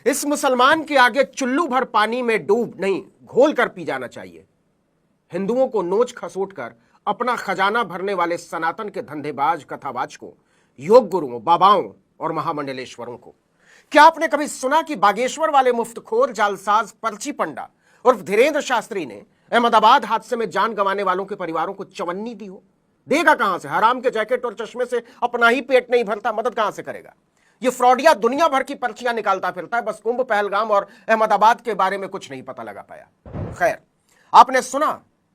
इस मुसलमान के आगे चुल्लू भर पानी में डूब नहीं, घोल कर पी जाना चाहिए। हिंदुओं को नोच खसोट कर अपना खजाना भरने वाले सनातन के धंधेबाज कथावाचकों, योग गुरुओं, बाबाओं और महामंडलेश्वरों को क्या आपने कभी सुना कि बागेश्वर वाले मुफ्तखोर जालसाज पर्ची पंडा उर्फ धीरेन्द्र शास्त्री ने अहमदाबाद हादसे में जान गंवाने वालों के परिवारों को चवन्नी दी हो? देगा कहां से? हराम के जैकेट और चश्मे से अपना ही पेट नहीं भरता, मदद कहां से करेगा? ये फ्रॉडिया दुनिया भर की पर्चियां निकालता फिरता है, बस कुंभ, पहलगाम और अहमदाबाद के बारे में कुछ नहीं पता लगा पाया। खैर, आपने सुना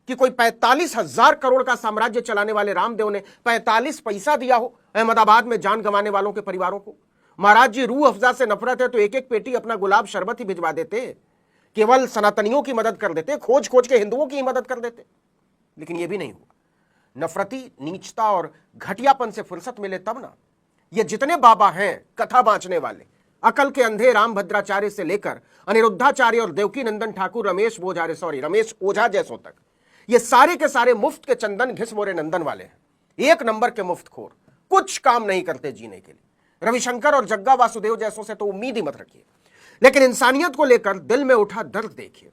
कि कोई 45,000 करोड़ का साम्राज्य चलाने वाले रामदेव ने 45 पैसा दिया हो अहमदाबाद में जान गंवाने वालों के परिवारों को? महाराज जी, रूह अफजा से नफरत है तो एक एक पेटी अपना गुलाब शरबत ही भिजवा देते, केवल सनातनियों की मदद कर देते, खोज खोज के हिंदुओं की ही मदद कर देते। लेकिन यह भी नहीं हुआ। नफरती, नीचता और घटियापन से फुर्सत मिले तब ना। ये जितने बाबा हैं कथा बांचने वाले, अकल के अंधे रामभद्राचार्य से लेकर अनिरुद्धाचार्य और देवकी नंदन ठाकुर, रमेश ओझा जैसों तक, ये सारे के सारे मुफ्त के चंदन घिस मोरे नंदन वाले हैं। एक नंबर के मुफ्तखोर, कुछ काम नहीं करते जीने के लिए। रविशंकर और जग्गा वासुदेव जैसों से तो उम्मीद ही मत रखिए। लेकिन इंसानियत को लेकर दिल में उठा दर्द देखिए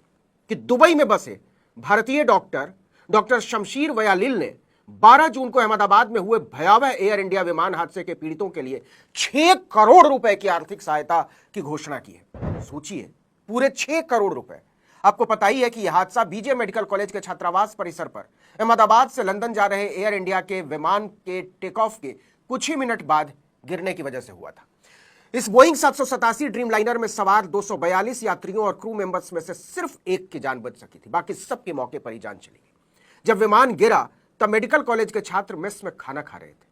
कि दुबई में बसे भारतीय डॉक्टर शमशीर वयालिल ने 12 जून को अहमदाबाद में हुए भयावह एयर इंडिया विमान हादसे के पीड़ितों के लिए 6 करोड़ रुपए की आर्थिक सहायता की घोषणा की है। सोचिए, पूरे 6 करोड़ रुपए। आपको पता ही है कि यह हादसा बीजे मेडिकल कॉलेज के छात्रावास परिसर पर अहमदाबाद से लंदन जा रहे एयर इंडिया के विमान के टेक ऑफ के कुछ ही मिनट बाद गिरने की वजह से हुआ था। इस बोइंग 787 ड्रीमलाइनर में सवार 242 यात्रियों और क्रू मेंबर्स में से सिर्फ एक की जान बच सकी थी, बाकी सबके मौके पर ही जान चली गई। जब विमान गिरा तब मेडिकल कॉलेज के छात्र मेस में खाना खा रहे थे।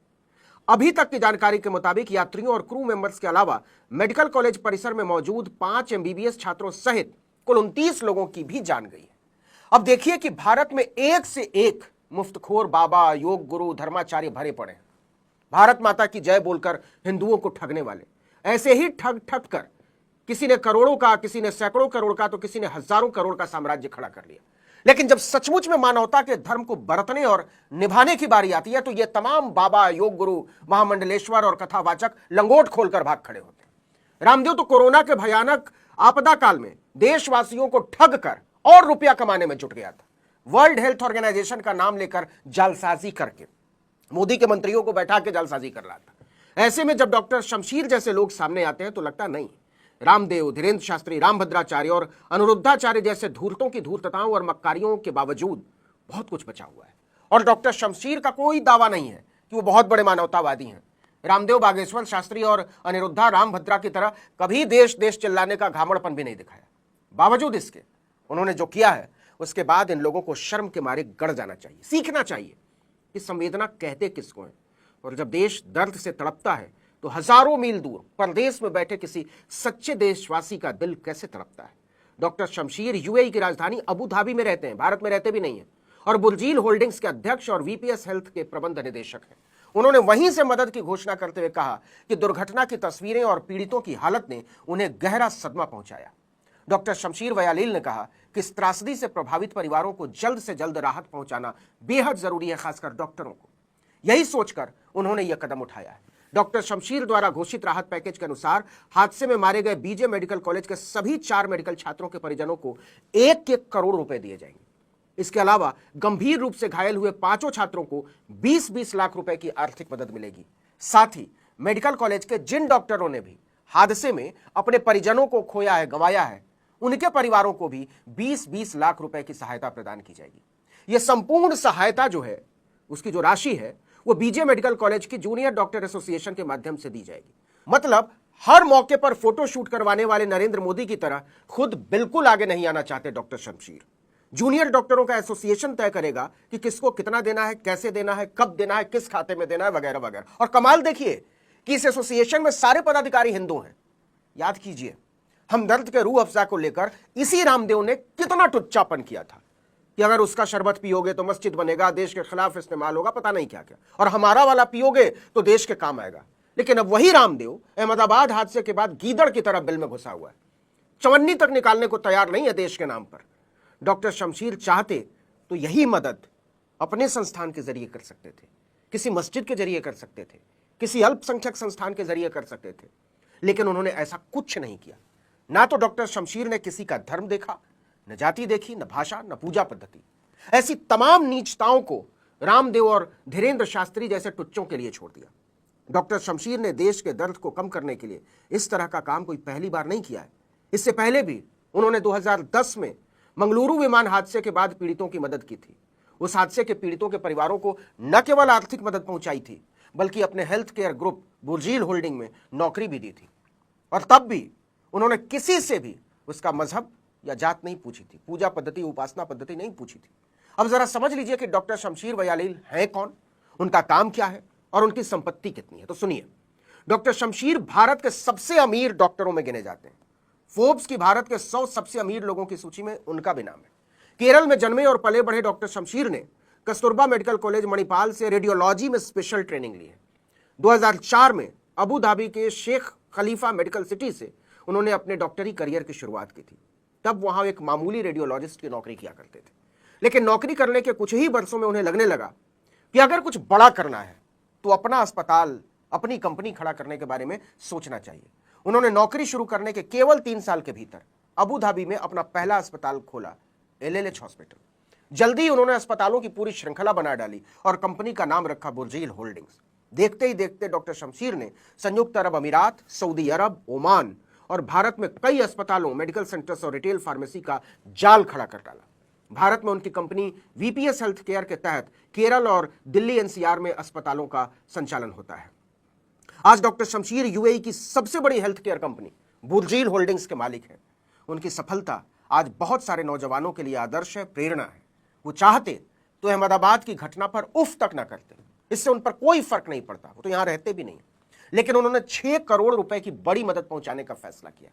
अभी तक की जानकारी के मुताबिक यात्रियों और क्रू मेंबर्स के अलावा मेडिकल कॉलेज परिसर में मौजूद 5 MBBS छात्रों सहित कुल 29 लोगों की भी जान गई है। अब देखिए कि भारत में एक से एक मुफ्तखोर बाबा, योग गुरु, धर्माचार्य भरे पड़े हैं। भारत माता की जय बोलकर हिंदुओं को ठगने वाले, ऐसे ही ठग ठग कर किसी ने करोड़ों का, किसी ने सैकड़ों करोड़ का, तो किसी ने हजारों करोड़ का साम्राज्य खड़ा कर लिया। लेकिन जब सचमुच में मानवता के धर्म को बरतने और निभाने की बारी आती है तो ये तमाम बाबा, योग गुरु, महामंडलेश्वर और कथावाचक लंगोट खोलकर भाग खड़े होते हैं। रामदेव तो कोरोना के भयानक आपदा काल में देशवासियों को ठग कर और रुपया कमाने में जुट गया था। वर्ल्ड हेल्थ ऑर्गेनाइजेशन का नाम लेकर जालसाजी करके मोदी के मंत्रियों को बैठा के जालसाजी कर रहा था। ऐसे में जब डॉक्टर शमशीर जैसे लोग सामने आते हैं तो लगता नहीं, रामदेव, धीरेन्द्र शास्त्री, रामभद्राचार्य और अनिरुद्धाचार्य जैसे धूर्तों की धूर्तताओं और मक्कारियों के बावजूद बहुत कुछ बचा हुआ है। और डॉक्टर शमशीर का कोई दावा नहीं है कि वो बहुत बड़े मानवतावादी हैं। रामदेव, बागेश्वर शास्त्री और अनिरुद्धा रामभद्रा की तरह कभी देश देश चिल्लाने का घामड़पन भी नहीं दिखाया। बावजूद इसके उन्होंने जो किया है उसके बाद इन लोगों को शर्म के मारे गड़ जाना चाहिए, सीखना चाहिए कि संवेदना कहते किसको है। और जब देश दर्द से तड़पता है तो हजारों मील दूर परदेश में बैठे किसी सच्चे देशवासी का दिल कैसे तड़पता है। डॉक्टर शमशीर यूएई की राजधानी अबू धाबी में रहते हैं, भारत में रहते भी नहीं है, और बुर्जील होल्डिंग्स के अध्यक्ष और VPS हेल्थ के प्रबंध निदेशक हैं। उन्होंने वहीं से मदद की घोषणा करते हुए कहा कि दुर्घटना की तस्वीरें और पीड़ितों की हालत ने उन्हें गहरा सदमा पहुंचाया। डॉक्टर शमशीर वयालिल ने कहा कि इस त्रासदी से प्रभावित परिवारों को जल्द से जल्द राहत पहुंचाना बेहद जरूरी है, खासकर डॉक्टरों को। यही सोचकर उन्होंने यह कदम उठाया है। डॉक्टर शमशीर द्वारा घोषित राहत पैकेज के अनुसार हादसे में मारे गए बीजे मेडिकल कॉलेज के सभी 4 मेडिकल छात्रों के परिजनों को 1-1 करोड़ रुपए दिए जाएंगे। इसके अलावा गंभीर रूप से घायल हुए 5 छात्रों को 20-20 लाख रुपए की आर्थिक मदद मिलेगी। साथ ही मेडिकल कॉलेज के जिन डॉक्टरों ने भी हादसे में अपने परिजनों को खोया है, गंवाया है, उनके परिवारों को भी 20-20 लाख रुपए की सहायता प्रदान की जाएगी। यह संपूर्ण सहायता जो है, उसकी जो राशि है, वो बीजे मेडिकल कॉलेज की जूनियर डॉक्टर एसोसिएशन के माध्यम से दी जाएगी। मतलब हर मौके पर फोटो शूट करवाने वाले नरेंद्र मोदी की तरह खुद बिल्कुल आगे नहीं आना चाहते डॉक्टर शमशीर। जूनियर डॉक्टरों का एसोसिएशन तय करेगा कि किसको कितना देना है, कैसे देना है, कब देना है, किस खाते में देना है, वगैरह वगैरह। और कमाल देखिए कि इस एसोसिएशन में सारे पदाधिकारी हिंदू हैं। याद कीजिए, हमदर्द के रूह अफजा को लेकर इसी रामदेव ने कितना टुच्चापन किया था कि अगर उसका शरबत पियोगे तो मस्जिद बनेगा, देश के खिलाफ इस्तेमाल होगा, पता नहीं क्या क्या, और हमारा वाला पियोगे तो देश के काम आएगा। लेकिन अब वही रामदेव अहमदाबाद हादसे के बाद गीदड़ की तरह बिल में घुसा हुआ है, चवन्नी तक निकालने को तैयार नहीं है देश के नाम पर। डॉक्टर शमशीर चाहते तो यही मदद अपने संस्थान के जरिए कर सकते थे, किसी मस्जिद के जरिए कर सकते थे, किसी अल्पसंख्यक संस्थान के जरिए कर सकते थे, लेकिन उन्होंने ऐसा कुछ नहीं किया। ना तो डॉक्टर शमशीर ने किसी का धर्म देखा, न जाति देखी, न भाषा, न पूजा पद्धति। ऐसी तमाम नीचताओं को रामदेव और धीरेन्द्र शास्त्री जैसे टुच्चों के लिए छोड़ दिया। डॉक्टर शमशीर ने देश के दर्द को कम करने के लिए इस तरह का काम कोई पहली बार नहीं किया है। इससे पहले भी उन्होंने 2010 में मंगलुरु विमान हादसे के बाद पीड़ितों की मदद की थी। उस हादसे के पीड़ितों के परिवारों को न केवल आर्थिक मदद पहुंचाई थी, बल्कि अपने health care group Burjeel holding में नौकरी भी दी थी। और तब भी उन्होंने किसी से भी उसका मजहब या जात नहीं पूछी थी, पूजा पद्धति, उपासना पद्धति नहीं पूछी थी। अब जरा समझ लीजिए कि डॉक्टर शमशीर वयालील हैं कौन, उनका काम क्या है और उनकी संपत्ति कितनी है। तो सुनिए, डॉक्टर शमशीर भारत के सबसे अमीर डॉक्टरों में गिने जाते हैं। फोर्ब्स की भारत के 100 सबसे अमीर लोगों की सूची में उनका भी नाम है। केरल में जन्मे और पले बढ़े डॉक्टर शमशीर ने कस्तूरबा मेडिकल कॉलेज मणिपाल से रेडियोलॉजी में स्पेशल ट्रेनिंग ली है। 2004 में अबू धाबी के शेख खलीफा मेडिकल सिटी से उन्होंने अपने डॉक्टरी करियर की शुरुआत की थी। तब वहां एक मामूली रेडियोलॉजिस्ट की नौकरी किया करते थे, लेकिन नौकरी करने के कुछ ही वर्षों में उन्हें लगने लगा कि अगर कुछ बड़ा करना है तो अपना अस्पताल, अपनी कंपनी खड़ा करने के बारे में सोचना चाहिए। उन्होंने नौकरी शुरू करने के केवल 3 साल के भीतर अबू धाबी में अपना पहला अस्पताल खोला, LLH हॉस्पिटल। जल्दी ही उन्होंने अस्पतालों की पूरी श्रृंखला बना डाली और कंपनी का नाम रखा बुर्जील होल्डिंग्स। देखते ही देखते डॉक्टर शमशीर ने संयुक्त अरब अमीरात, सऊदी अरब, ओमान और भारत में कई अस्पतालों, मेडिकल सेंटर्स और रिटेल फार्मेसी का जाल खड़ा कर डाला। भारत में उनकी कंपनी VPS हेल्थ केयर के तहत केरल और दिल्ली NCR में अस्पतालों का संचालन होता है। आज डॉक्टर शमशीर UAE की सबसे बड़ी health care company Burjeel holdings के मालिक हैं। उनकी सफलता आज बहुत सारे नौजवानों के लिए आदर्श है, प्रेरणा है। वो चाहते तो अहमदाबाद की घटना पर उफ तक ना करते, इससे उन पर कोई फर्क नहीं पड़ता, वो तो यहां रहते भी नहीं। लेकिन उन्होंने 6 करोड़ रुपए की बड़ी मदद पहुंचाने का फैसला किया।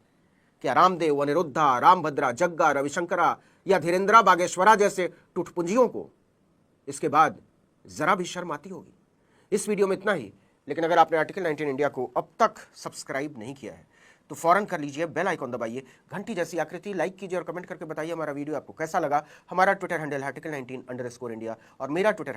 क्या रामदेव, अनिरुद्धा, रामभद्रा, जग्गा, रविशंकरा या धीरेन्द्रा बागेश्वरा जैसे टुटपुंजियों को इसके बाद जरा भी शर्म आती होगी? इस वीडियो में इतना ही, लेकिन अगर आपने आर्टिकल 19 इंडिया को अब तक सब्सक्राइब नहीं किया है तो फौरन कर लीजिए, बेल आइकॉन दबाइए, घंटी जैसी आकृति, लाइक कीजिए और कमेंट करके बताइए हमारा वीडियो आपको कैसा लगा। हमारा ट्विटर हैंडल है article19_India और मेरा ट्विटर